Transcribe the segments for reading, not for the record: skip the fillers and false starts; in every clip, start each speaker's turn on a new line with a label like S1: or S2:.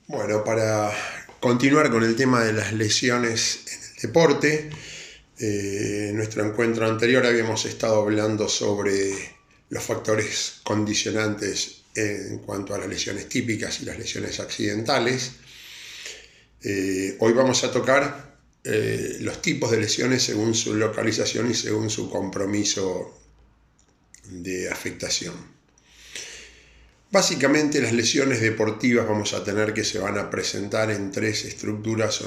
S1: Bueno, para continuar con el tema de las lesiones en el deporte, en nuestro encuentro anterior habíamos estado hablando sobre los factores condicionantes en cuanto a las lesiones típicas y las lesiones accidentales. Hoy vamos a tocar los tipos de lesiones según su localización y según su compromiso de afectación. Básicamente las lesiones deportivas vamos a tener que se van a presentar en tres estructuras,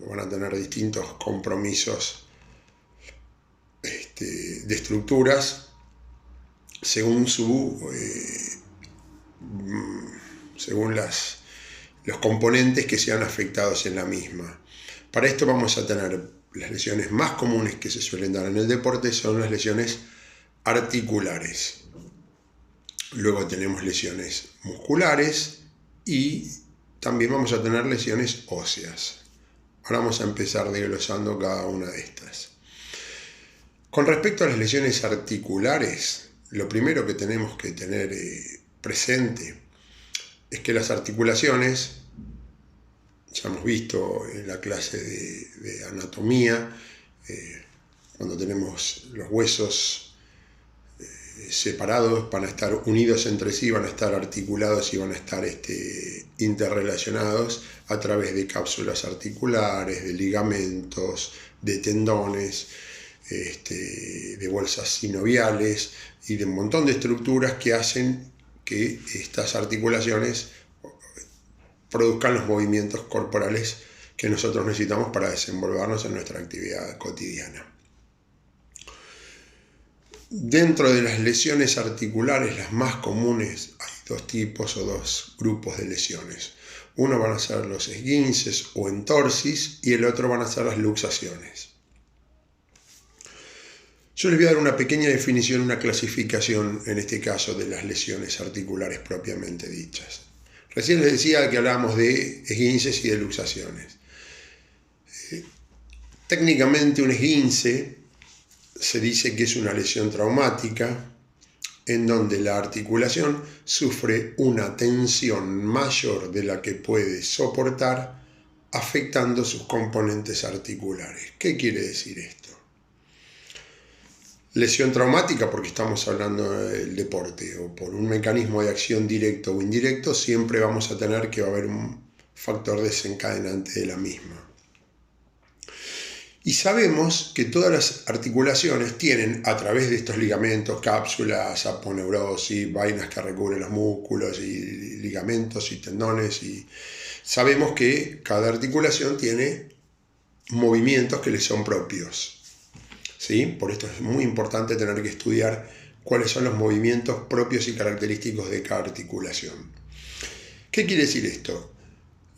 S1: van a tener distintos compromisos de estructuras según según los componentes que sean afectados en la misma. Para esto vamos a tener las lesiones más comunes que se suelen dar en el deporte son las lesiones articulares. Luego tenemos lesiones musculares y también vamos a tener lesiones óseas. Ahora vamos a empezar desglosando cada una de estas. Con respecto a las lesiones articulares, lo primero que tenemos que tener presente es que las articulaciones, ya hemos visto en la clase de anatomía, cuando tenemos los huesos separados, van a estar unidos entre sí, van a estar articulados y van a estar interrelacionados a través de cápsulas articulares, de ligamentos, de tendones, de bolsas sinoviales y de un montón de estructuras que hacen que estas articulaciones produzcan los movimientos corporales que nosotros necesitamos para desenvolvernos en nuestra actividad cotidiana. Dentro de las lesiones articulares, las más comunes, hay dos tipos o dos grupos de lesiones. Uno van a ser los esguinces o entorsis y el otro van a ser las luxaciones. Yo les voy a dar una pequeña definición, una clasificación, en este caso, de las lesiones articulares propiamente dichas. Recién les decía que hablábamos de esguinces y de luxaciones. Técnicamente un esguince se dice que es una lesión traumática en donde la articulación sufre una tensión mayor de la que puede soportar, afectando sus componentes articulares. ¿Qué quiere decir esto? Lesión traumática porque estamos hablando del deporte o por un mecanismo de acción directo o indirecto, siempre vamos a tener que va a haber un factor desencadenante de la misma. Y sabemos que todas las articulaciones tienen, a través de estos ligamentos, cápsulas, aponeurosis, vainas que recubren los músculos y ligamentos y tendones, y sabemos que cada articulación tiene movimientos que le son propios. ¿Sí? Por esto es muy importante tener que estudiar cuáles son los movimientos propios y característicos de cada articulación. ¿Qué quiere decir esto?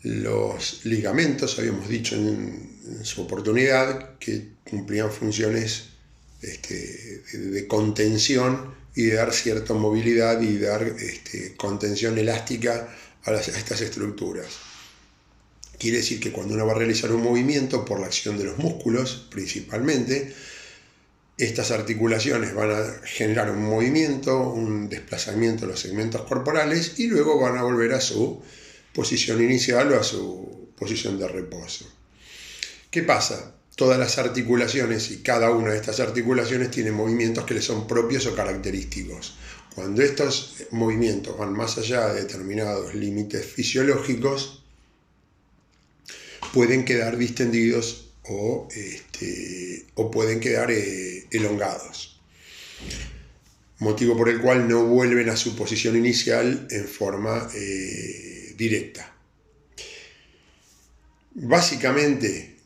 S1: Los ligamentos, habíamos dicho en su oportunidad, que cumplían funciones de contención y de dar cierta movilidad y dar contención elástica a estas estructuras. Quiere decir que cuando uno va a realizar un movimiento por la acción de los músculos, principalmente, estas articulaciones van a generar un movimiento, un desplazamiento de los segmentos corporales y luego van a volver a su posición inicial o a su posición de reposo. ¿Qué pasa? Todas las articulaciones y cada una de estas articulaciones tiene movimientos que le son propios o característicos. Cuando estos movimientos van más allá de determinados límites fisiológicos, pueden quedar distendidos o pueden quedar elongados, motivo por el cual no vuelven a su posición inicial en forma directa. Básicamente,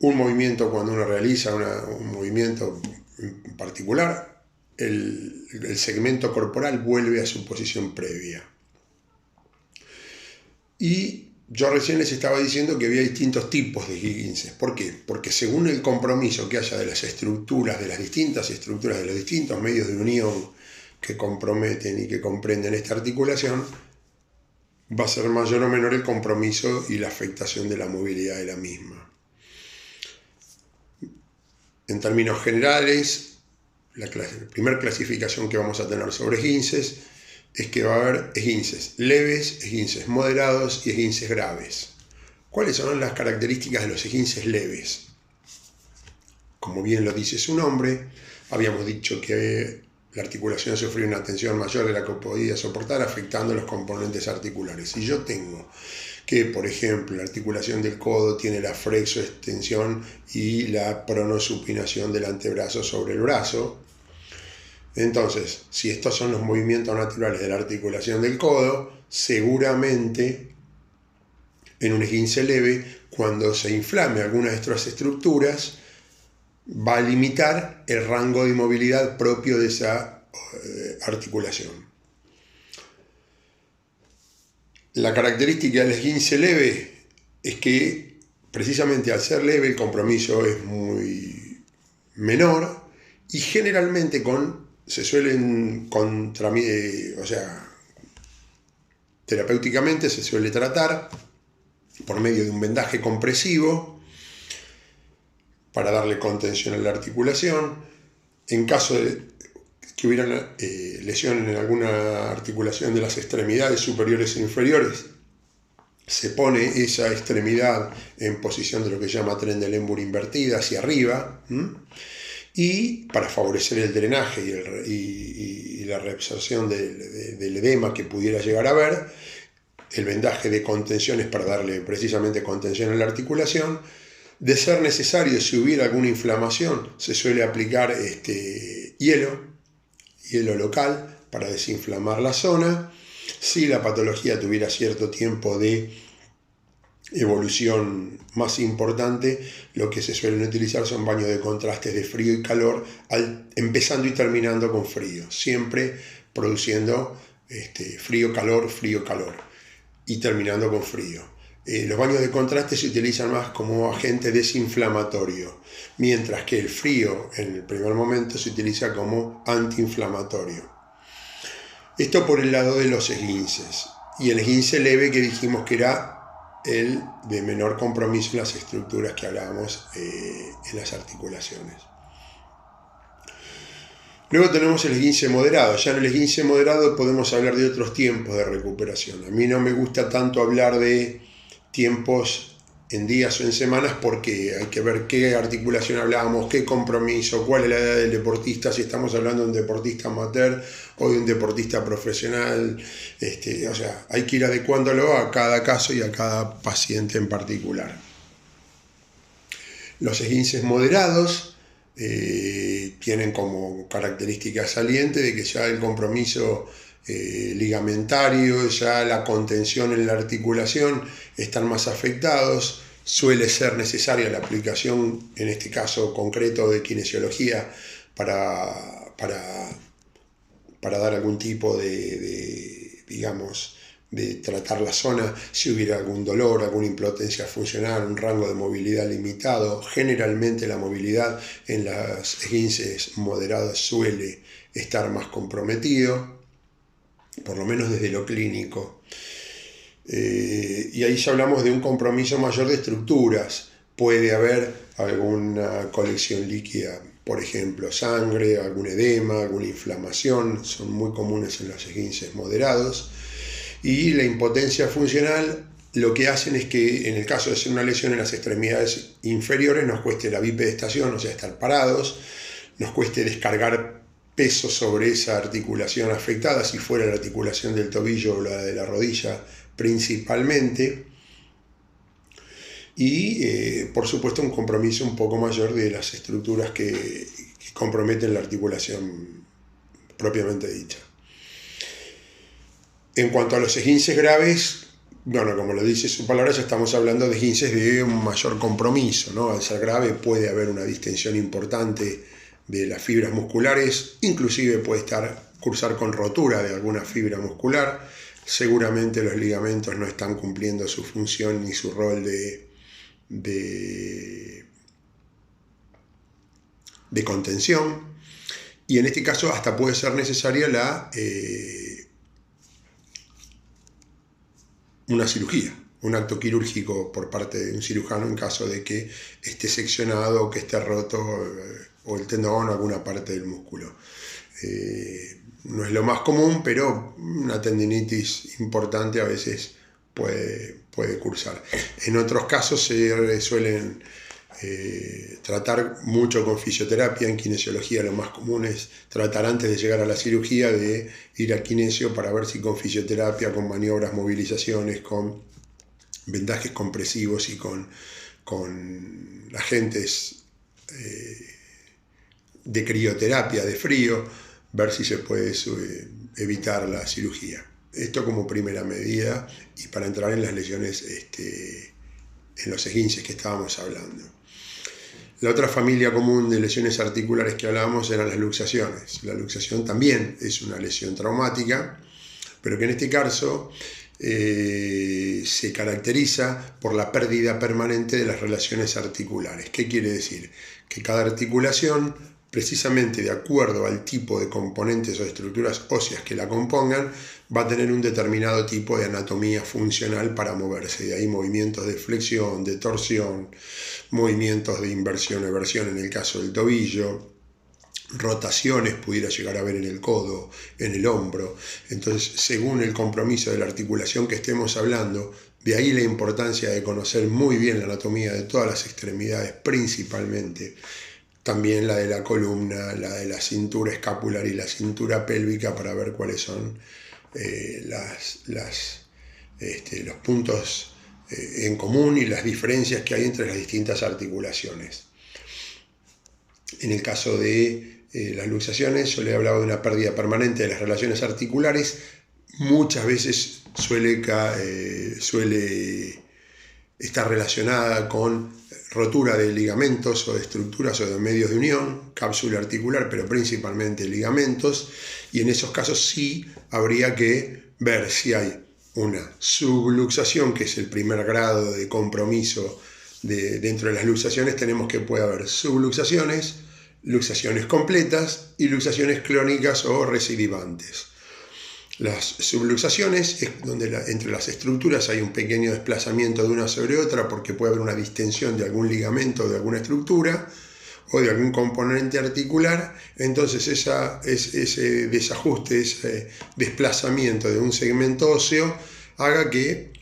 S1: un movimiento, cuando uno realiza un movimiento en particular, el segmento corporal vuelve a su posición previa. Y yo recién les estaba diciendo que había distintos tipos de esguinces. ¿Por qué? Porque según el compromiso que haya de las estructuras, de las distintas estructuras, de los distintos medios de unión que comprometen y que comprenden esta articulación, va a ser mayor o menor el compromiso y la afectación de la movilidad de la misma. En términos generales, la primera clasificación que vamos a tener sobre esguinces es que va a haber esguinces leves, esguinces moderados y esguinces graves. ¿Cuáles son las características de los esguinces leves? Como bien lo dice su nombre, habíamos dicho que la articulación sufrió una tensión mayor de la que podía soportar, afectando los componentes articulares. Si yo tengo que, por ejemplo, la articulación del codo tiene la flexoextensión y la pronosupinación del antebrazo sobre el brazo, entonces, si estos son los movimientos naturales de la articulación del codo, seguramente en un esguince leve, cuando se inflame alguna de estas estructuras, va a limitar el rango de movilidad propio de esa articulación. La característica del esguince leve es que precisamente al ser leve el compromiso es muy menor y generalmente terapéuticamente se suele tratar por medio de un vendaje compresivo para darle contención a la articulación. En caso de que hubiera lesión en alguna articulación de las extremidades superiores e inferiores, se pone esa extremidad en posición de lo que se llama Trendelenburg invertida, hacia arriba, y para favorecer el drenaje y la reabsorción del edema que pudiera llegar a haber, el vendaje de contención es para darle precisamente contención a la articulación. De ser necesario, si hubiera alguna inflamación, se suele aplicar hielo local para desinflamar la zona. Si la patología tuviera cierto tiempo de evolución más importante, lo que se suelen utilizar son baños de contrastes de frío y calor, empezando y terminando con frío, siempre produciendo frío-calor, y terminando con frío. Los baños de contraste se utilizan más como agente desinflamatorio, mientras que el frío en el primer momento se utiliza como antiinflamatorio. Esto por el lado de los esguinces. Y el esguince leve, que dijimos que era el de menor compromiso en las estructuras que hablábamos en las articulaciones. Luego tenemos el esguince moderado. Ya en el esguince moderado podemos hablar de otros tiempos de recuperación. A mí no me gusta tanto hablar de tiempos en días o en semanas porque hay que ver qué articulación hablábamos, qué compromiso, cuál es la edad del deportista, si estamos hablando de un deportista amateur o de un deportista profesional. O sea, hay que ir adecuándolo a cada caso y a cada paciente en particular. Los esguinces moderados tienen como característica saliente de que ya el compromiso ligamentario, ya la contención en la articulación están más afectados. Suele ser necesaria la aplicación, en este caso concreto, de kinesiología para dar algún tipo de tratar la zona si hubiera algún dolor, alguna impotencia funcional, un rango de movilidad limitado. Generalmente la movilidad en las esguinces moderadas suele estar más comprometido, por lo menos desde lo clínico. Y ahí ya hablamos de un compromiso mayor de estructuras. Puede haber alguna colección líquida, por ejemplo, sangre, algún edema, alguna inflamación, son muy comunes en los esguinces moderados. Y la impotencia funcional lo que hacen es que en el caso de ser una lesión en las extremidades inferiores nos cueste la bipedestación, o sea, estar parados, nos cueste descargar peso sobre esa articulación afectada, si fuera la articulación del tobillo o la de la rodilla principalmente, y por supuesto un compromiso un poco mayor de las estructuras que comprometen la articulación propiamente dicha. En cuanto a los esguinces graves, bueno, como lo dice su palabra, ya estamos hablando de esguinces de un mayor compromiso, ¿no? Al ser grave puede haber una distensión importante de las fibras musculares, inclusive puede cursar con rotura de alguna fibra muscular. Seguramente los ligamentos no están cumpliendo su función ni su rol de contención, y en este caso hasta puede ser necesaria una cirugía, un acto quirúrgico por parte de un cirujano en caso de que esté seccionado o que esté roto o el tendón o alguna parte del músculo. no es lo más común, pero una tendinitis importante a veces puede cursar. En otros casos se suelen tratar mucho con fisioterapia. En kinesiología lo más común es tratar antes de llegar a la cirugía, de ir al kinesio para ver si con fisioterapia, con maniobras, movilizaciones, con vendajes compresivos y con agentes de crioterapia, de frío, ver si se puede evitar la cirugía. Esto como primera medida y para entrar en las lesiones, en los esguinces que estábamos hablando. La otra familia común de lesiones articulares que hablábamos eran las luxaciones. La luxación también es una lesión traumática, pero que en este caso se caracteriza por la pérdida permanente de las relaciones articulares. ¿Qué quiere decir? Que cada articulación, precisamente de acuerdo al tipo de componentes o estructuras óseas que la compongan, va a tener un determinado tipo de anatomía funcional para moverse. De ahí movimientos de flexión, de torsión, movimientos de inversión o eversión en el caso del tobillo, rotaciones pudiera llegar a ver en el codo, en el hombro. Entonces, según el compromiso de la articulación que estemos hablando, de ahí la importancia de conocer muy bien la anatomía de todas las extremidades, principalmente también la de la columna, la de la cintura escapular y la cintura pélvica, para ver cuáles son los puntos en común y las diferencias que hay entre las distintas articulaciones. En el caso de las luxaciones, yo le he hablado de una pérdida permanente de las relaciones articulares. Muchas veces suele estar relacionada con rotura de ligamentos o de estructuras o de medios de unión, cápsula articular, pero principalmente ligamentos, y en esos casos sí habría que ver si hay una subluxación, que es el primer grado de compromiso dentro de las luxaciones. Tenemos que puede haber subluxaciones, luxaciones completas y luxaciones clónicas o recidivantes. Las subluxaciones es donde entre las estructuras hay un pequeño desplazamiento de una sobre otra, porque puede haber una distensión de algún ligamento, de alguna estructura o de algún componente articular. Entonces ese desajuste, ese desplazamiento de un segmento óseo haga que,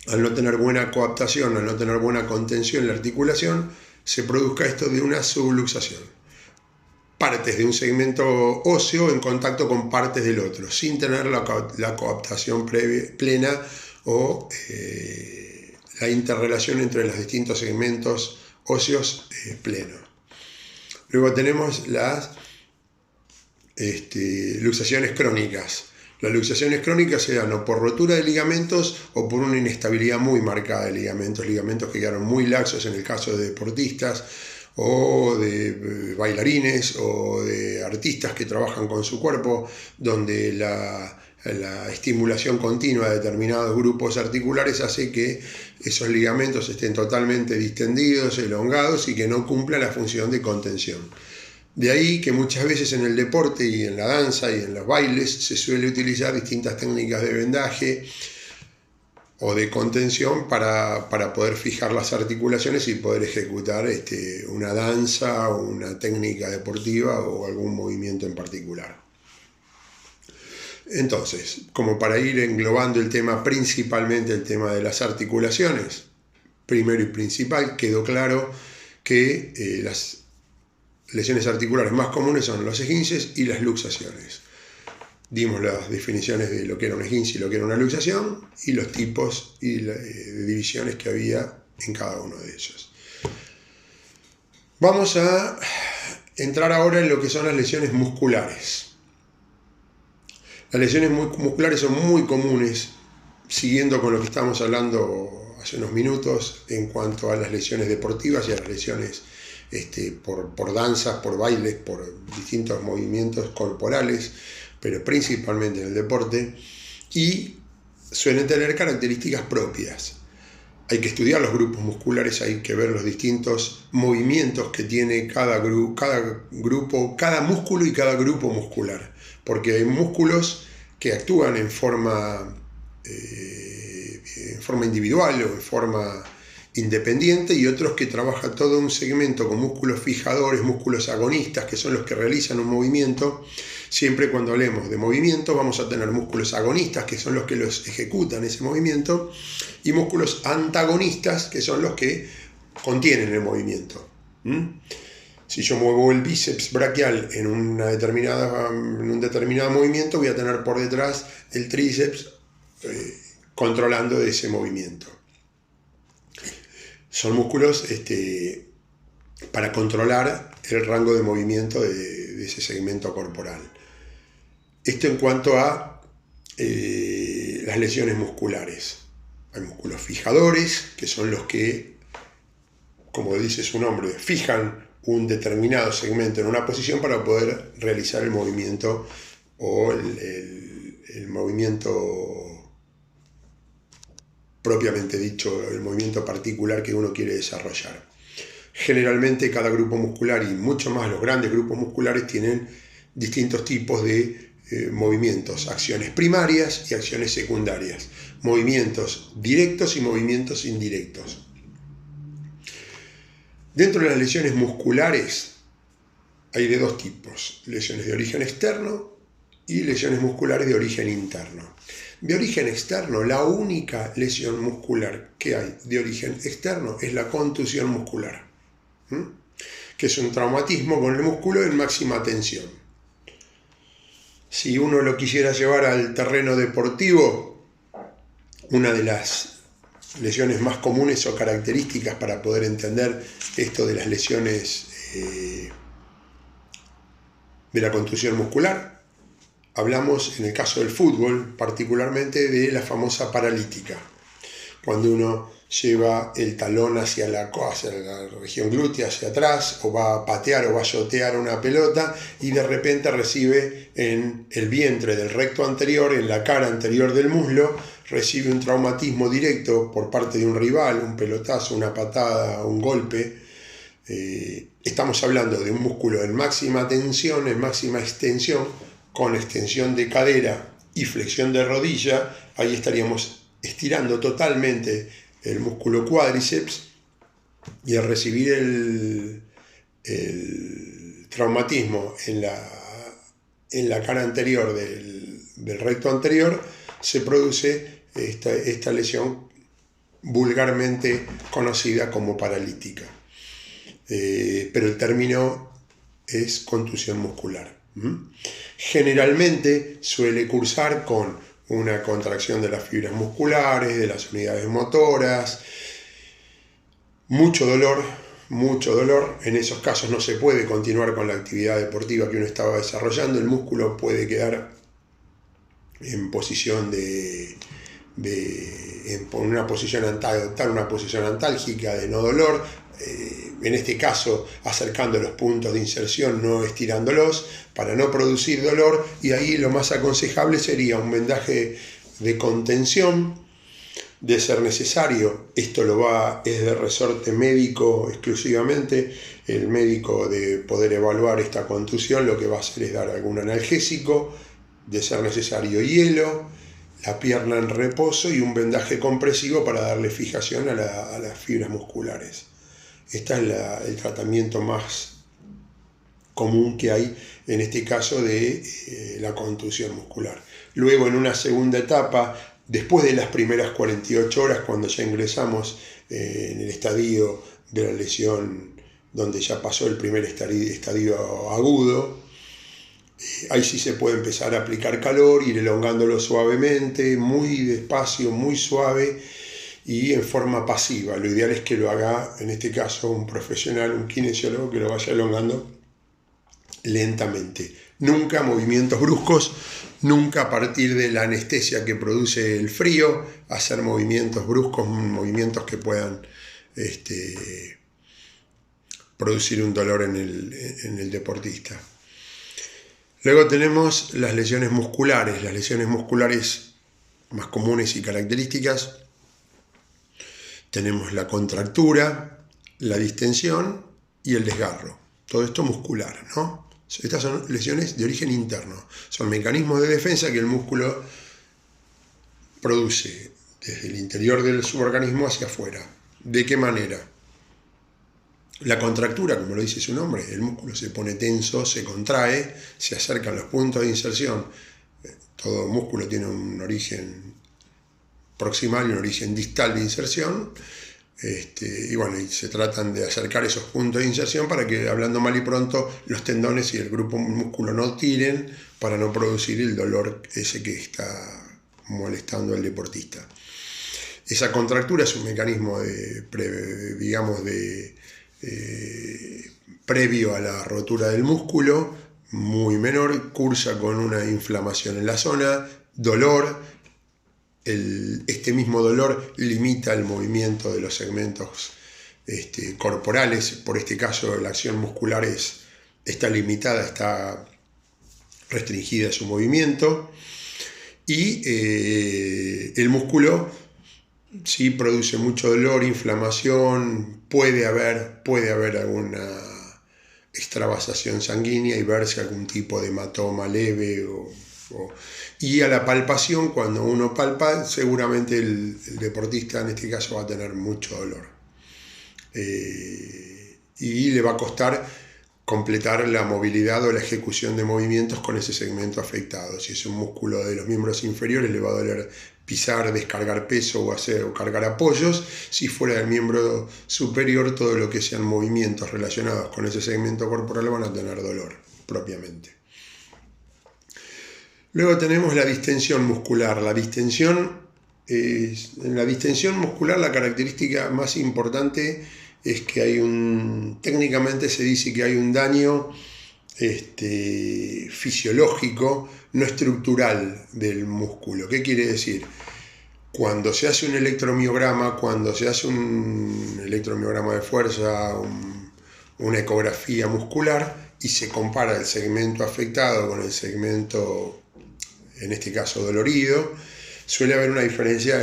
S1: al no tener buena coaptación, al no tener buena contención en la articulación, se produzca esto de una subluxación. Partes de un segmento óseo en contacto con partes del otro, sin tener la coaptación plena o la interrelación entre los distintos segmentos óseos pleno. Luego tenemos las luxaciones crónicas. Las luxaciones crónicas se dan o por rotura de ligamentos o por una inestabilidad muy marcada de ligamentos que quedaron muy laxos en el caso de deportistas, o de bailarines o de artistas que trabajan con su cuerpo, donde la estimulación continua de determinados grupos articulares hace que esos ligamentos estén totalmente distendidos, elongados y que no cumplan la función de contención. De ahí que muchas veces en el deporte y en la danza y en los bailes se suele utilizar distintas técnicas de vendaje o de contención para poder fijar las articulaciones y poder ejecutar una danza o una técnica deportiva o algún movimiento en particular. Entonces, como para ir englobando el tema, principalmente el tema de las articulaciones, primero y principal, quedó claro que las lesiones articulares más comunes son los esguinces y las luxaciones. Dimos las definiciones de lo que era un esguince y lo que era una luxación y los tipos y de divisiones que había en cada uno de ellos. Vamos a entrar ahora en lo que son las lesiones musculares. Las lesiones musculares son muy comunes, siguiendo con lo que estábamos hablando hace unos minutos en cuanto a las lesiones deportivas y a las lesiones por danzas, por bailes, por distintos movimientos corporales, pero principalmente en el deporte, y suelen tener características propias. Hay que estudiar los grupos musculares, hay que ver los distintos movimientos que tiene cada grupo, cada músculo y cada grupo muscular, porque hay músculos que actúan en forma individual o en forma independiente, y otros que trabajan todo un segmento con músculos fijadores, músculos agonistas, que son los que realizan un movimiento. Siempre cuando hablemos de movimiento vamos a tener músculos agonistas, que son los que los ejecutan ese movimiento, y músculos antagonistas, que son los que contienen el movimiento. Si yo muevo el bíceps braquial en un determinado movimiento, voy a tener por detrás el tríceps controlando ese movimiento. Son músculos para controlar el rango de movimiento de ese segmento corporal. Esto en cuanto a las lesiones musculares. Hay músculos fijadores, que son los que, como dice su nombre, fijan un determinado segmento en una posición para poder realizar el movimiento o el movimiento propiamente dicho, el movimiento particular que uno quiere desarrollar. Generalmente cada grupo muscular, y mucho más los grandes grupos musculares, tienen distintos tipos de movimientos, acciones primarias y acciones secundarias, movimientos directos y movimientos indirectos. Dentro de las lesiones musculares hay de dos tipos: lesiones de origen externo y lesiones musculares de origen interno. De origen externo, la única lesión muscular que hay de origen externo es la contusión muscular, que es un traumatismo con el músculo en máxima tensión. Si uno lo quisiera llevar al terreno deportivo, una de las lesiones más comunes o características para poder entender esto de las lesiones de la contusión muscular, hablamos en el caso del fútbol particularmente de la famosa paralítica, cuando uno lleva el talón hacia la región glútea, hacia atrás, o va a patear o va a shotear una pelota y de repente recibe en el vientre del recto anterior, en la cara anterior del muslo, recibe un traumatismo directo por parte de un rival, un pelotazo, una patada, un golpe. Estamos hablando de un músculo en máxima tensión, en máxima extensión, con extensión de cadera y flexión de rodilla. Ahí estaríamos estirando totalmente el músculo cuádriceps, y al recibir el traumatismo en la cara anterior del recto anterior, se produce esta lesión vulgarmente conocida como paralítica. Pero el término es contusión muscular. Generalmente suele cursar con una contracción de las fibras musculares, de las unidades motoras, mucho dolor. En esos casos no se puede continuar con la actividad deportiva que uno estaba desarrollando. El músculo puede quedar en posición adoptar una posición antálgica de no dolor, en este caso acercando los puntos de inserción, no estirándolos para no producir dolor, y ahí lo más aconsejable sería un vendaje de contención, de ser necesario. Esto es de resorte médico exclusivamente. El médico, de poder evaluar esta contusión, lo que va a hacer es dar algún analgésico, de ser necesario hielo, la pierna en reposo y un vendaje compresivo para darle fijación a las fibras musculares. Este es el tratamiento más común que hay en este caso de la contusión muscular. Luego, en una segunda etapa, después de las primeras 48 horas, cuando ya ingresamos en el estadio de la lesión, donde ya pasó el primer estadio agudo, ahí sí se puede empezar a aplicar calor, ir elongándolo suavemente, muy despacio, muy suave y en forma pasiva. Lo ideal es que lo haga, en este caso, un profesional, un kinesiólogo, que lo vaya elongando lentamente. Nunca movimientos bruscos, nunca a partir de la anestesia que produce el frío, hacer movimientos bruscos, movimientos que puedan producir un dolor en el deportista. Luego tenemos las lesiones musculares. Las lesiones musculares más comunes y características: tenemos la contractura, la distensión y el desgarro. Todo esto muscular, ¿no? Estas son lesiones de origen interno. Son mecanismos de defensa que el músculo produce desde el interior del suborganismo hacia afuera. ¿De qué manera? La contractura, como lo dice su nombre, el músculo se pone tenso, se contrae, se acercan los puntos de inserción. Todo músculo tiene un origen proximal y un origen distal de inserción. Y bueno, y se tratan de acercar esos puntos de inserción para que, hablando mal y pronto, los tendones y el grupo músculo no tiren para no producir el dolor ese que está molestando al deportista. Esa contractura es un mecanismo previo a la rotura del músculo, muy menor, cursa con una inflamación en la zona, dolor. Este mismo dolor limita el movimiento de los segmentos corporales. Por este caso, la acción muscular está limitada, está restringida su movimiento. Y el músculo sí produce mucho dolor, inflamación, puede haber alguna extravasación sanguínea y verse algún tipo de hematoma leve y a la palpación, cuando uno palpa, seguramente el deportista en este caso va a tener mucho dolor. Y le va a costar completar la movilidad o la ejecución de movimientos con ese segmento afectado. Si es un músculo de los miembros inferiores, le va a doler pisar, descargar peso o cargar apoyos. Si fuera del miembro superior, todo lo que sean movimientos relacionados con ese segmento corporal van a tener dolor propiamente. Luego tenemos la distensión muscular. En la distensión muscular la característica más importante es que técnicamente se dice que hay un daño fisiológico, no estructural del músculo. ¿Qué quiere decir? Cuando se hace un electromiograma, de fuerza, una ecografía muscular, y se compara el segmento afectado con el segmento, en este caso dolorido, suele haber una diferencia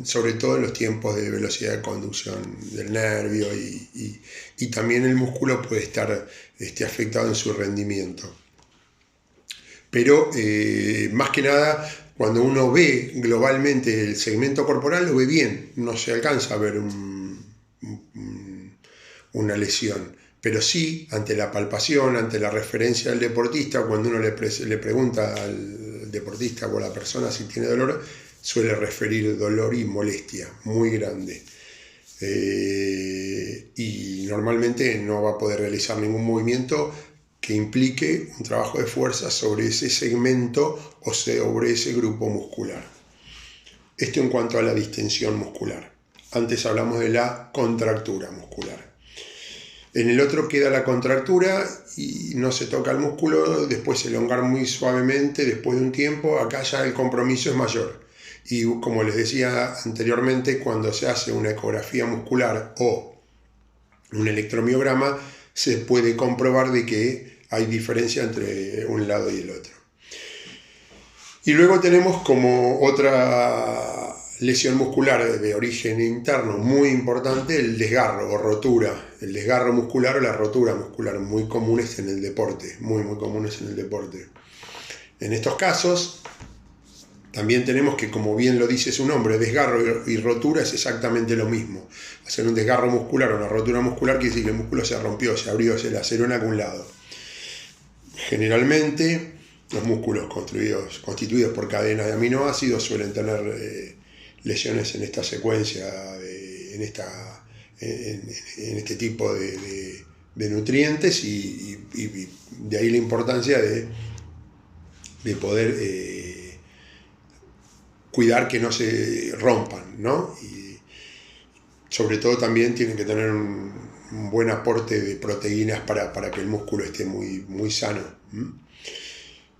S1: sobre todo en los tiempos de velocidad de conducción del nervio y también el músculo puede estar afectado en su rendimiento. Pero más que nada, cuando uno ve globalmente el segmento corporal, lo ve bien, no se alcanza a ver una lesión. Pero sí, ante la palpación, ante la referencia del deportista, cuando uno le pregunta al deportista o a la persona si tiene dolor, suele referir dolor y molestia muy grande. Y normalmente no va a poder realizar ningún movimiento que implique un trabajo de fuerza sobre ese segmento o sobre ese grupo muscular. Esto en cuanto a la distensión muscular. Antes hablamos de la contractura muscular. En el otro queda la contractura y no se toca el músculo, después se elongar muy suavemente, después de un tiempo, acá ya el compromiso es mayor. Y como les decía anteriormente, cuando se hace una ecografía muscular o un electromiograma, se puede comprobar de que hay diferencia entre un lado y el otro. Y luego tenemos como otra lesión muscular de origen interno muy importante, el desgarro o rotura. El desgarro muscular o la rotura muscular, muy comunes en el deporte, muy comunes en el deporte. En estos casos, también tenemos que, como bien lo dice su nombre, desgarro y rotura es exactamente lo mismo. Hacer un desgarro muscular o una rotura muscular quiere decir que el músculo se rompió, se abrió, se laceró en algún lado. Generalmente, los músculos constituidos por cadenas de aminoácidos suelen tener lesiones en esta secuencia, en este tipo de nutrientes y de ahí la importancia de poder cuidar que no se rompan, ¿no? Y sobre todo también tienen que tener un buen aporte de proteínas para que el músculo esté muy sano.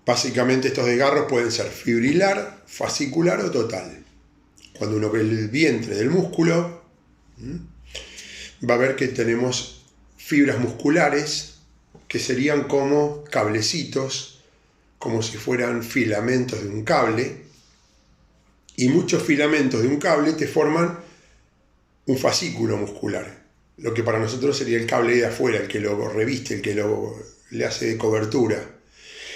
S1: Básicamente estos desgarros pueden ser fibrilar, fascicular o total. Cuando uno ve el vientre del músculo, va a ver que tenemos fibras musculares que serían como cablecitos, como si fueran filamentos de un cable, y muchos filamentos de un cable te forman un fascículo muscular, lo que para nosotros sería el cable de afuera, el que lo reviste, el que le hace de cobertura.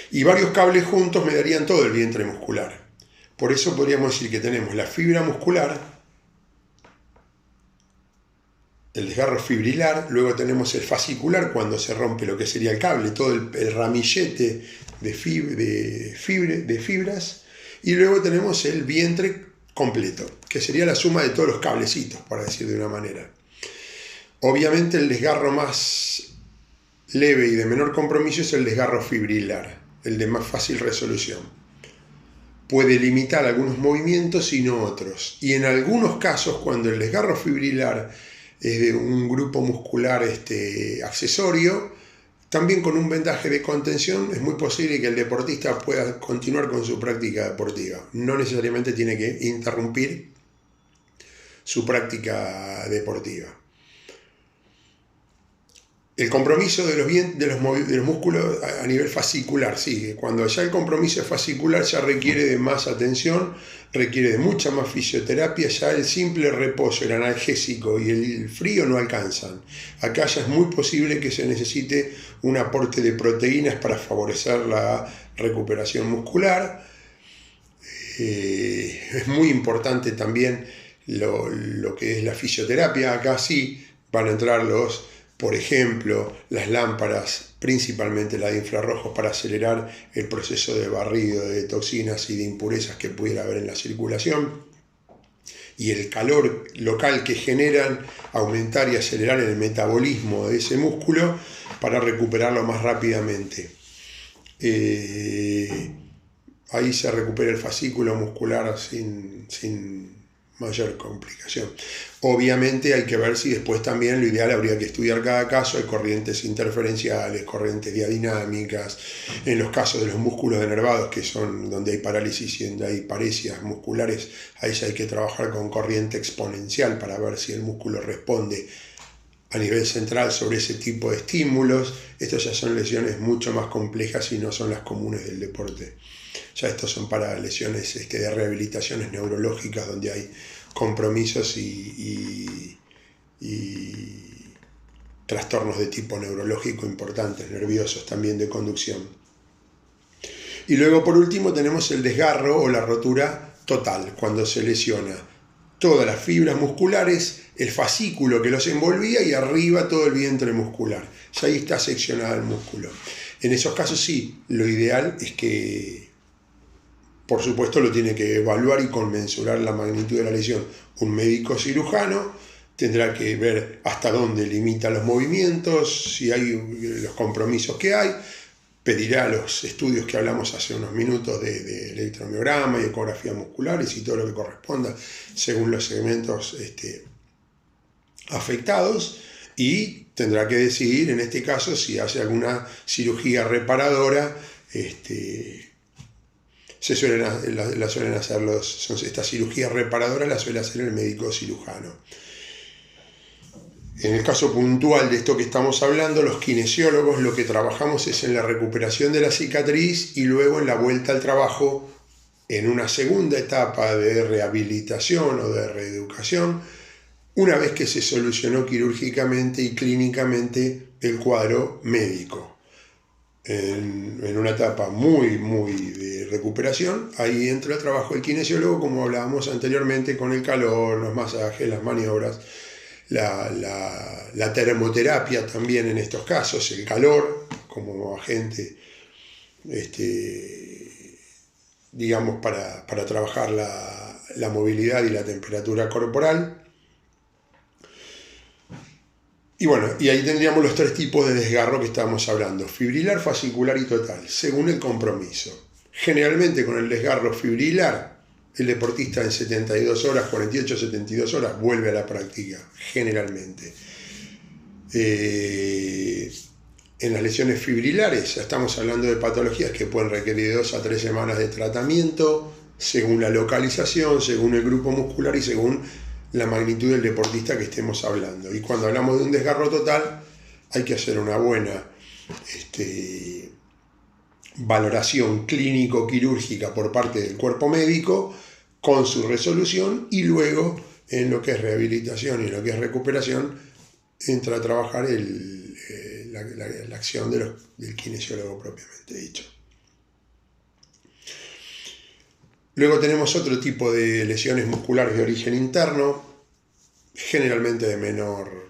S1: Y varios cables juntos me darían todo el vientre muscular. Por eso podríamos decir que tenemos la fibra muscular el desgarro fibrilar, luego tenemos el fascicular cuando se rompe lo que sería el cable, todo el ramillete de fibras, y luego tenemos el vientre completo, que sería la suma de todos los cablecitos, para decir de una manera. Obviamente el desgarro más leve y de menor compromiso es el desgarro fibrilar, el de más fácil resolución. Puede limitar algunos movimientos y no otros. Y en algunos casos, cuando el desgarro fibrilar es de un grupo muscular accesorio, también con un vendaje de contención, es muy posible que el deportista pueda continuar con su práctica deportiva. No necesariamente tiene que interrumpir su práctica deportiva. El compromiso de los músculos a nivel fascicular, sí, cuando ya el compromiso es fascicular ya requiere de más atención, requiere de mucha más fisioterapia, ya el simple reposo, el analgésico y el frío no alcanzan. Acá ya es muy posible que se necesite un aporte de proteínas para favorecer la recuperación muscular. Es muy importante también lo que es la fisioterapia. Acá sí van a entrar por ejemplo, las lámparas, principalmente la de infrarrojos, para acelerar el proceso de barrido de toxinas y de impurezas que pudiera haber en la circulación, y el calor local que generan, aumentar y acelerar el metabolismo de ese músculo para recuperarlo más rápidamente. Ahí se recupera el fascículo muscular sin mayor complicación. Obviamente hay que ver si después también, lo ideal habría que estudiar cada caso, hay corrientes interferenciales, corrientes diadinámicas, en los casos de los músculos denervados, que son donde hay parálisis y donde hay paresias musculares, ahí ya hay que trabajar con corriente exponencial para ver si el músculo responde a nivel central sobre ese tipo de estímulos. Estas ya son lesiones mucho más complejas y no son las comunes del deporte. Ya estos son para lesiones de rehabilitaciones neurológicas donde hay compromisos y trastornos de tipo neurológico importantes, nerviosos también de conducción. Y luego por último tenemos el desgarro o la rotura total, cuando se lesiona todas las fibras musculares, el fascículo que los envolvía y arriba todo el vientre muscular. Ya ahí está seccionado el músculo. En esos casos sí, lo ideal es que, por supuesto, lo tiene que evaluar y conmensurar la magnitud de la lesión. Un médico cirujano tendrá que ver hasta dónde limita los movimientos, si hay los compromisos que hay, pedirá los estudios que hablamos hace unos minutos de electromiograma y ecografía musculares y todo lo que corresponda según los segmentos afectados, y tendrá que decidir en este caso si hace alguna cirugía reparadora. Estas cirugías reparadoras las suele hacer el médico cirujano. En el caso puntual de esto que estamos hablando, los kinesiólogos lo que trabajamos es en la recuperación de la cicatriz y luego en la vuelta al trabajo en una segunda etapa de rehabilitación o de reeducación, una vez que se solucionó quirúrgicamente y clínicamente el cuadro médico. En una etapa muy de recuperación, ahí entra el trabajo del kinesiólogo, como hablábamos anteriormente, con el calor, los masajes, las maniobras, la termoterapia también en estos casos, el calor como agente, digamos, para trabajar la movilidad y la temperatura corporal. Y bueno, y ahí tendríamos los tres tipos de desgarro que estábamos hablando: fibrilar, fascicular y total, según el compromiso. Generalmente con el desgarro fibrilar, el deportista en 72 horas, 48, 72 horas, vuelve a la práctica, generalmente. En las lesiones fibrilares, ya estamos hablando de patologías que pueden requerir de 2 a 3 semanas de tratamiento, según la localización, según el grupo muscular y según la magnitud del deportista que estemos hablando. Y cuando hablamos de un desgarro total, hay que hacer una buena valoración clínico-quirúrgica por parte del cuerpo médico con su resolución, y luego en lo que es rehabilitación y en lo que es recuperación entra a trabajar la acción del kinesiólogo propiamente dicho. Luego tenemos otro tipo de lesiones musculares de origen interno, generalmente de menor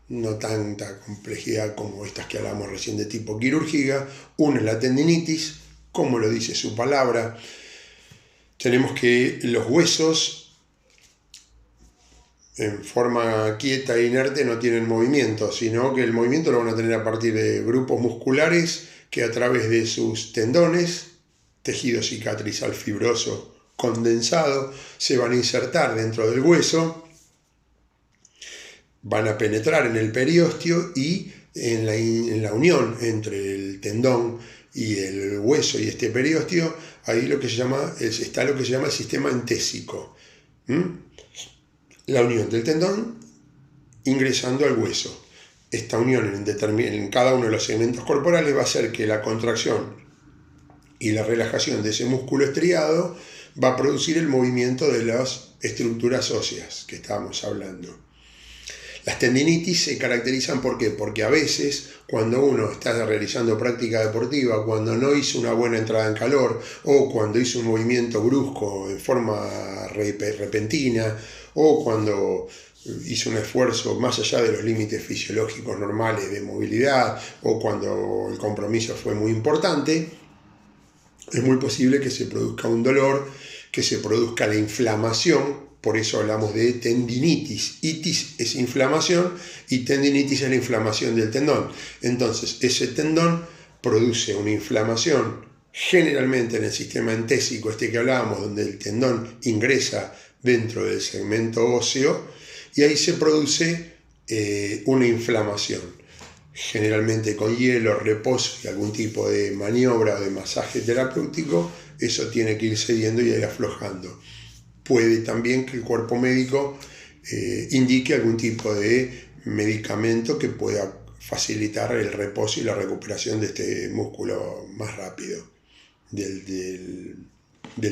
S1: no tanta complejidad como estas que hablamos recién de tipo quirúrgica. Una es la tendinitis, como lo dice su palabra. Tenemos que los huesos en forma quieta e inerte no tienen movimiento, sino que el movimiento lo van a tener a partir de grupos musculares que a través de sus tendones, tejido cicatrizal fibroso condensado, se van a insertar dentro del hueso, van a penetrar en el periósteo y en la unión entre el tendón y el hueso y este periósteo, ahí está lo que se llama el sistema entésico. La unión del tendón ingresando al hueso. Esta unión en cada uno de los segmentos corporales va a hacer que la contracción y la relajación de ese músculo estriado va a producir el movimiento de las estructuras óseas que estábamos hablando. Las tendinitis se caracterizan ¿por qué? Porque a veces cuando uno está realizando práctica deportiva, cuando no hizo una buena entrada en calor o cuando hizo un movimiento brusco en forma repentina o cuando hizo un esfuerzo más allá de los límites fisiológicos normales de movilidad o cuando el compromiso fue muy importante, es muy posible que se produzca un dolor, que se produzca la inflamación. Por eso hablamos de tendinitis. Itis es inflamación y tendinitis es la inflamación del tendón. Entonces, ese tendón produce una inflamación, generalmente en el sistema entésico, este que hablábamos, donde el tendón ingresa dentro del segmento óseo, y ahí se produce una inflamación. Generalmente con hielo, reposo y algún tipo de maniobra o de masaje terapéutico, eso tiene que ir cediendo y ir aflojando. Puede también que el cuerpo médico indique algún tipo de medicamento que pueda facilitar el reposo y la recuperación de este músculo más rápido del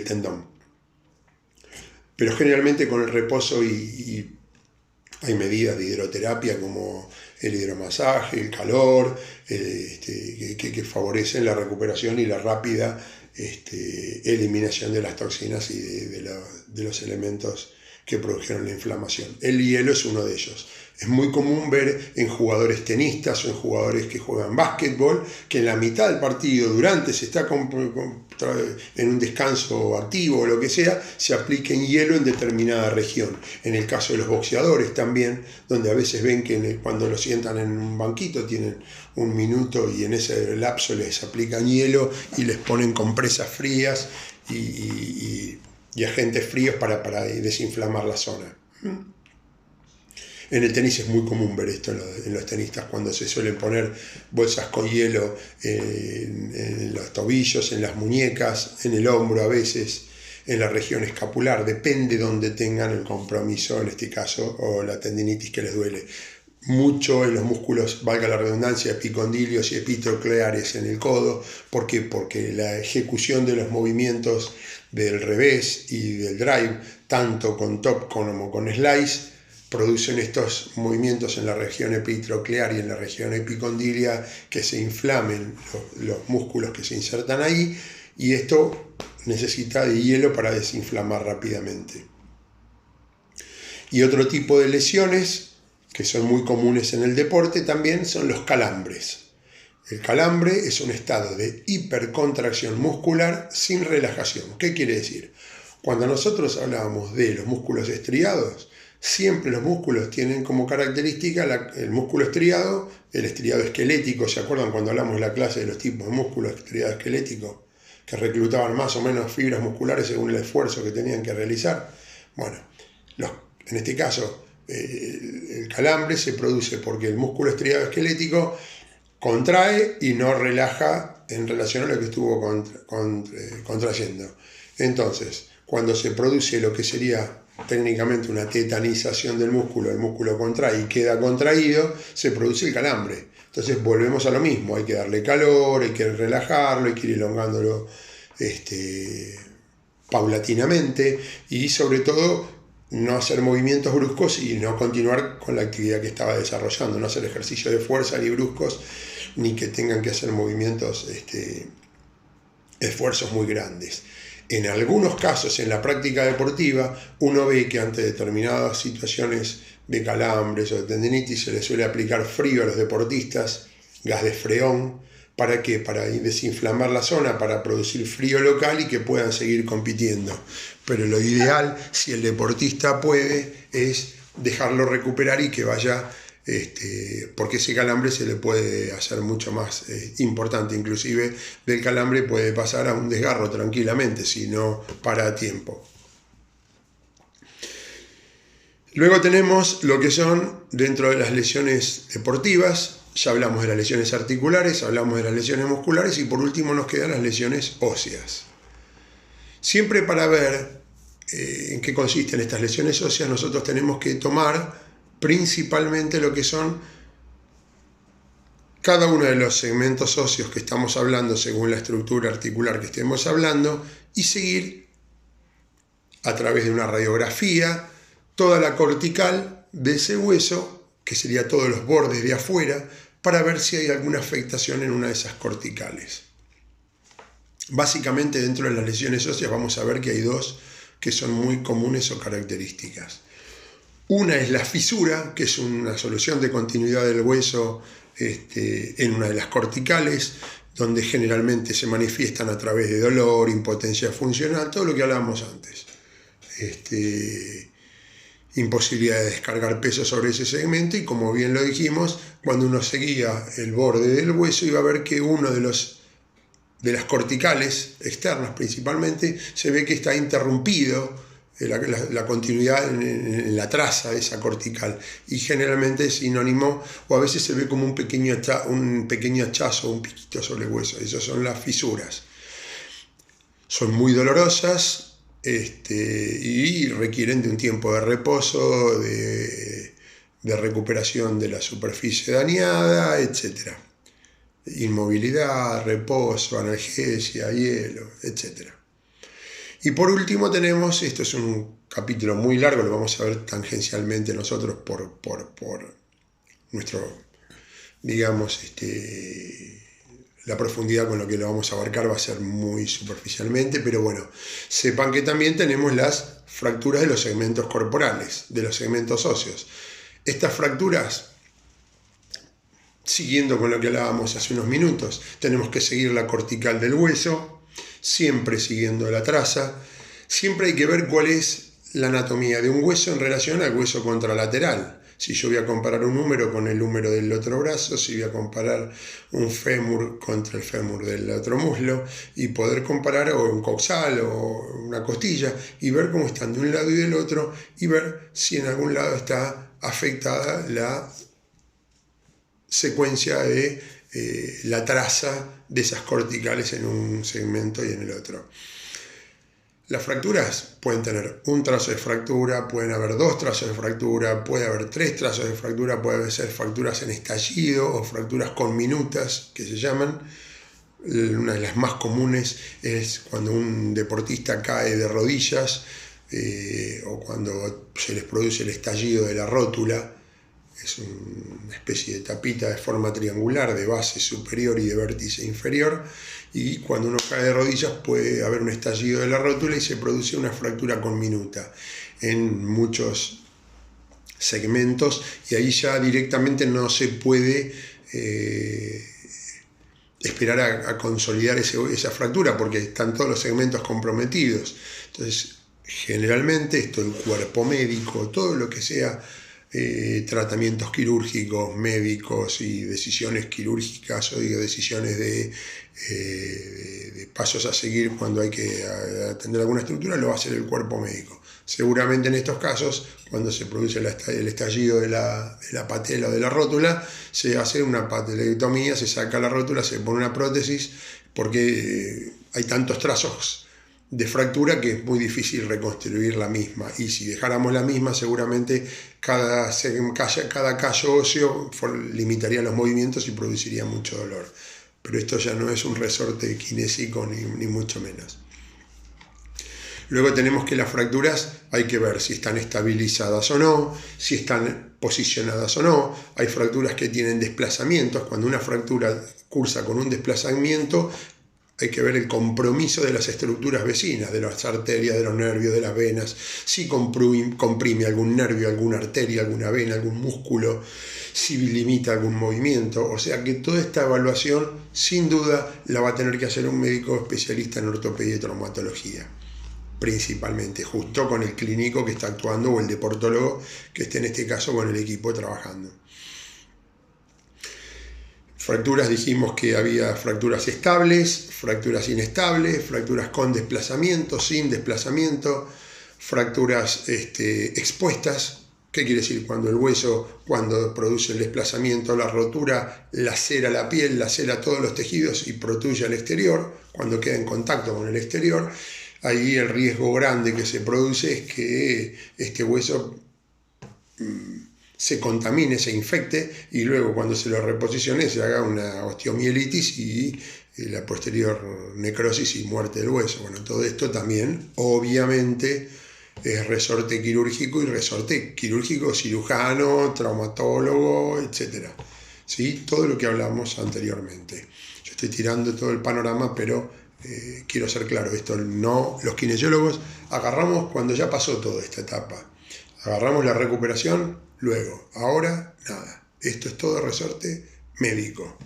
S1: tendón. Pero generalmente con el reposo y hay medidas de hidroterapia como el hidromasaje, el calor, que favorecen la recuperación y la rápida eliminación de las toxinas y de los elementos que produjeron la inflamación. El hielo es uno de ellos. Es muy común ver en jugadores tenistas o en jugadores que juegan básquetbol que en la mitad del partido, durante se está en un descanso activo o lo que sea, se apliquen hielo en determinada región. En el caso de los boxeadores también, donde a veces ven que cuando los sientan en un banquito tienen un minuto y en ese lapso les aplican hielo y les ponen compresas frías y agentes fríos para desinflamar la zona. En el tenis es muy común ver esto en los tenistas cuando se suelen poner bolsas con hielo en los tobillos, en las muñecas, en el hombro a veces, en la región escapular, depende de donde tengan el compromiso en este caso o la tendinitis que les duele. Mucho en los músculos, valga la redundancia, epicondilios y epitocleares en el codo. ¿Por qué? Porque la ejecución de los movimientos del revés y del drive, tanto con top como con slice, producen estos movimientos en la región epitoclear y en la región epicondilia que se inflamen los músculos que se insertan ahí, y esto necesita de hielo para desinflamar rápidamente. Y otro tipo de lesiones que son muy comunes en el deporte también son los calambres. El calambre es un estado de hipercontracción muscular sin relajación. ¿Qué quiere decir? Cuando nosotros hablábamos de los músculos estriados, siempre los músculos tienen como característica el músculo estriado, el estriado esquelético. ¿Se acuerdan cuando hablamos de la clase de los tipos de músculos estriado esquelético? Que reclutaban más o menos fibras musculares según el esfuerzo que tenían que realizar. Bueno, en este caso, el calambre se produce porque el músculo estriado esquelético contrae y no relaja en relación a lo que estuvo contrayendo. Entonces, cuando se produce lo que sería técnicamente una tetanización del músculo, el músculo contrae y queda contraído, se produce el calambre. Entonces volvemos a lo mismo, hay que darle calor, hay que relajarlo, hay que ir elongándolo paulatinamente y sobre todo no hacer movimientos bruscos y no continuar con la actividad que estaba desarrollando, no hacer ejercicio de fuerza ni bruscos, ni que tengan que hacer movimientos, esfuerzos muy grandes. En algunos casos, en la práctica deportiva, uno ve que ante determinadas situaciones de calambres o de tendinitis se le suele aplicar frío a los deportistas, gas de freón. ¿Para qué? Para desinflamar la zona, para producir frío local y que puedan seguir compitiendo. Pero lo ideal, si el deportista puede, es dejarlo recuperar y que vaya, porque ese calambre se le puede hacer mucho más importante. Inclusive del calambre puede pasar a un desgarro tranquilamente si no para a tiempo. Luego tenemos lo que son dentro de las lesiones deportivas. Ya hablamos de las lesiones articulares, hablamos de las lesiones musculares y por último nos quedan las lesiones óseas. Siempre para ver en qué consisten estas lesiones óseas, nosotros tenemos que tomar principalmente lo que son cada uno de los segmentos óseos que estamos hablando según la estructura articular que estemos hablando y seguir a través de una radiografía toda la cortical de ese hueso, que sería todos los bordes de afuera, para ver si hay alguna afectación en una de esas corticales. Básicamente dentro de las lesiones óseas vamos a ver que hay dos que son muy comunes o características. Una es la fisura, que es una solución de continuidad del hueso en una de las corticales, donde generalmente se manifiestan a través de dolor, impotencia funcional, todo lo que hablábamos antes. Imposibilidad de descargar peso sobre ese segmento y, como bien lo dijimos, cuando uno seguía el borde del hueso iba a ver que uno de las corticales externas principalmente se ve que está interrumpido la continuidad en la traza de esa cortical y generalmente es sinónimo o a veces se ve como un pequeño hachazo, un piquito sobre el hueso. Esas son las fisuras. Son muy dolorosas y requieren de un tiempo de reposo, de recuperación de la superficie dañada, etc. Inmovilidad, reposo, analgesia, hielo, etc. Y por último tenemos, esto es un capítulo muy largo, lo vamos a ver tangencialmente nosotros por nuestro, digamos, la profundidad con lo que lo vamos a abarcar va a ser muy superficialmente, pero bueno, sepan que también tenemos las fracturas de los segmentos corporales, de los segmentos óseos. Estas fracturas, siguiendo con lo que hablábamos hace unos minutos, tenemos que seguir la cortical del hueso, siempre siguiendo la traza. Siempre hay que ver cuál es la anatomía de un hueso en relación al hueso contralateral. Si yo voy a comparar un húmero con el húmero del otro brazo, si voy a comparar un fémur contra el fémur del otro muslo, y poder comparar o un coxal o una costilla y ver cómo están de un lado y del otro y ver si en algún lado está afectada la secuencia de la traza de esas corticales en un segmento y en el otro. Las fracturas pueden tener un trazo de fractura, pueden haber dos trazos de fractura, puede haber tres trazos de fractura, puede ser fracturas en estallido o fracturas conminutas que se llaman. Una de las más comunes es cuando un deportista cae de rodillas o cuando se les produce el estallido de la rótula. Es una especie de tapita de forma triangular de base superior y de vértice inferior, y cuando uno cae de rodillas puede haber un estallido de la rótula y se produce una fractura conminuta en muchos segmentos, y ahí ya directamente no se puede esperar a consolidar esa fractura porque están todos los segmentos comprometidos. Entonces, generalmente el cuerpo médico, todo lo que sea tratamientos quirúrgicos, médicos y decisiones quirúrgicas o decisiones de pasos a seguir cuando hay que atender alguna estructura, lo va a hacer el cuerpo médico. Seguramente en estos casos, cuando se produce el estallido de la patela o de la rótula, se hace una patelectomía, se saca la rótula, se pone una prótesis, porque hay tantos trazos de fractura que es muy difícil reconstruir la misma, y si dejáramos la misma seguramente cada callo óseo limitaría los movimientos y produciría mucho dolor, pero esto ya no es un resorte kinésico ni mucho menos. Luego tenemos que las fracturas hay que ver si están estabilizadas o no, si están posicionadas o no. Hay fracturas que tienen desplazamientos. Cuando una fractura cursa con un desplazamiento, Hay que ver el compromiso de las estructuras vecinas, de las arterias, de los nervios, de las venas, si comprime algún nervio, alguna arteria, alguna vena, algún músculo, si limita algún movimiento. O sea que toda esta evaluación, sin duda, la va a tener que hacer un médico especialista en ortopedia y traumatología, principalmente, justo con el clínico que está actuando o el deportólogo que esté en este caso con el equipo trabajando. Fracturas, dijimos que había fracturas estables, fracturas inestables, fracturas con desplazamiento, sin desplazamiento, fracturas expuestas. ¿Qué quiere decir? Cuando el hueso, cuando produce el desplazamiento, la rotura, lacera la piel, lacera todos los tejidos y protruye al exterior, cuando queda en contacto con el exterior, ahí el riesgo grande que se produce es que este hueso se contamine, se infecte y luego cuando se lo reposicione se haga una osteomielitis y la posterior necrosis y muerte del hueso. Bueno, todo esto también obviamente es resorte quirúrgico y resorte quirúrgico cirujano, traumatólogo, etc. ¿Sí? Todo lo que hablamos anteriormente. Yo estoy tirando todo el panorama, pero quiero ser claro, esto no, los kinesiólogos agarramos cuando ya pasó toda esta etapa. Agarramos la recuperación, luego, ahora, nada. Esto es todo resorte médico,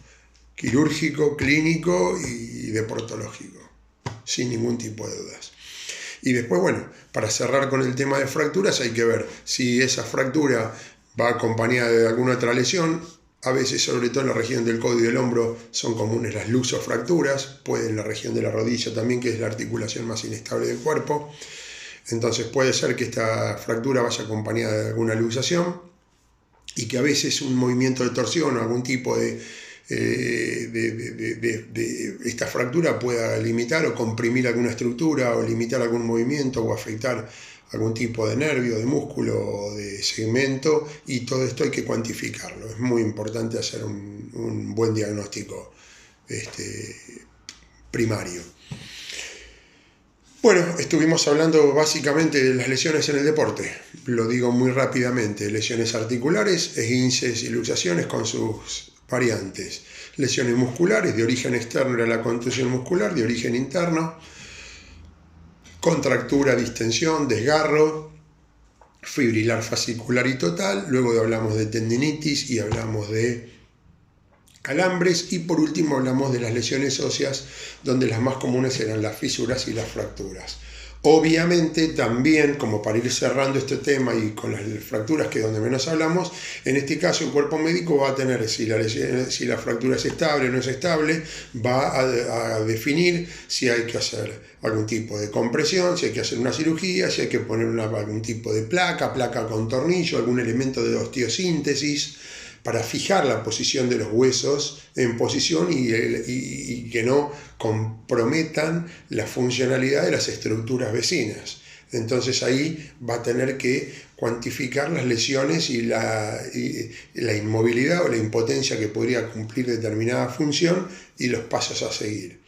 S1: quirúrgico, clínico y deportológico, sin ningún tipo de dudas. Y después, bueno, para cerrar con el tema de fracturas, hay que ver si esa fractura va acompañada de alguna otra lesión. A veces, sobre todo en la región del codo y del hombro, son comunes las luxofracturas, puede en la región de la rodilla también, que es la articulación más inestable del cuerpo. Entonces puede ser que esta fractura vaya acompañada de alguna luxación y que a veces un movimiento de torsión o algún tipo de esta fractura pueda limitar o comprimir alguna estructura o limitar algún movimiento o afectar algún tipo de nervio, de músculo o de segmento, y todo esto hay que cuantificarlo. Es muy importante hacer un buen diagnóstico primario. Bueno, estuvimos hablando básicamente de las lesiones en el deporte. Lo digo muy rápidamente: lesiones articulares, esguinces y luxaciones con sus variantes. Lesiones musculares, de origen externo era la contusión muscular, de origen interno, contractura, distensión, desgarro, fibrilar fascicular y total. Luego hablamos de tendinitis y hablamos de calambres, y por último hablamos de las lesiones óseas, donde las más comunes eran las fisuras y las fracturas. Obviamente también, como para ir cerrando este tema y con las fracturas, que es donde menos hablamos, en este caso el cuerpo médico va a tener, si la fractura es estable o no es estable, va a definir si hay que hacer algún tipo de compresión, si hay que hacer una cirugía, si hay que poner algún tipo de placa con tornillo, algún elemento de osteosíntesis, para fijar la posición de los huesos en posición y que no comprometan la funcionalidad de las estructuras vecinas. Entonces ahí va a tener que cuantificar las lesiones y la inmovilidad o la impotencia que podría cumplir determinada función y los pasos a seguir.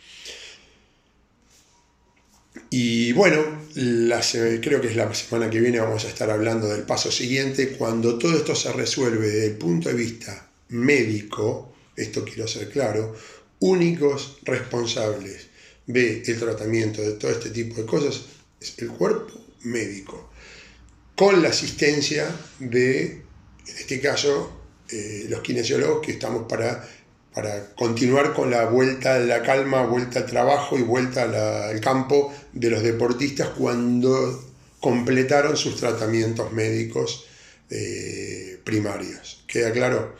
S1: Y bueno, creo que es la semana que viene vamos a estar hablando del paso siguiente, cuando todo esto se resuelve desde el punto de vista médico. Esto quiero ser claro: únicos responsables del tratamiento de todo este tipo de cosas es el cuerpo médico, con la asistencia de, en este caso, los kinesiólogos, que estamos para continuar con la vuelta a la calma, vuelta al trabajo y vuelta al campo de los deportistas cuando completaron sus tratamientos médicos primarios. ¿Queda claro?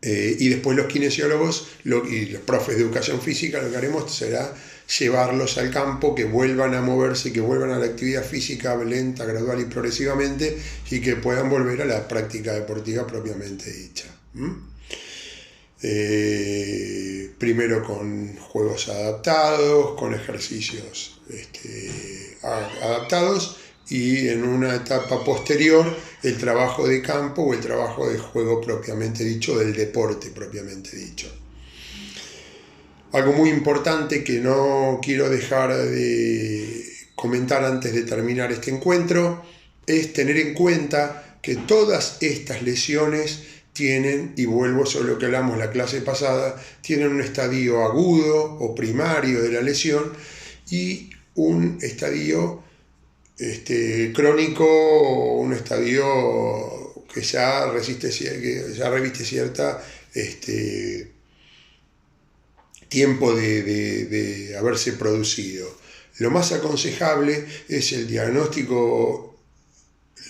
S1: Y después los kinesiólogos y los profes de educación física, lo que haremos será llevarlos al campo, que vuelvan a moverse, que vuelvan a la actividad física lenta, gradual y progresivamente, y que puedan volver a la práctica deportiva propiamente dicha. Primero con juegos adaptados, con ejercicios adaptados, y en una etapa posterior el trabajo de campo o el trabajo de juego propiamente dicho, del deporte propiamente dicho. Algo muy importante que no quiero dejar de comentar antes de terminar este encuentro es tener en cuenta que todas estas lesiones tienen, y vuelvo sobre lo que hablamos la clase pasada, tienen un estadio agudo o primario de la lesión y un estadio crónico, o un estadio que ya reviste cierta tiempo de haberse producido. Lo más aconsejable es el diagnóstico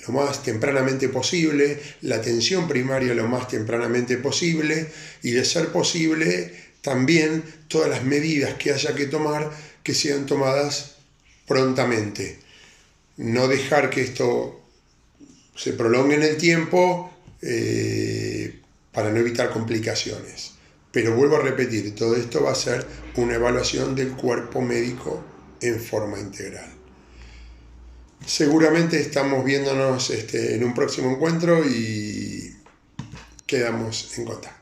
S1: lo más tempranamente posible, la atención primaria lo más tempranamente posible y, de ser posible, también todas las medidas que haya que tomar que sean tomadas prontamente. No dejar que esto se prolongue en el tiempo para no evitar complicaciones. Pero vuelvo a repetir, todo esto va a ser una evaluación del cuerpo médico en forma integral. Seguramente estamos viéndonos en un próximo encuentro y quedamos en contacto.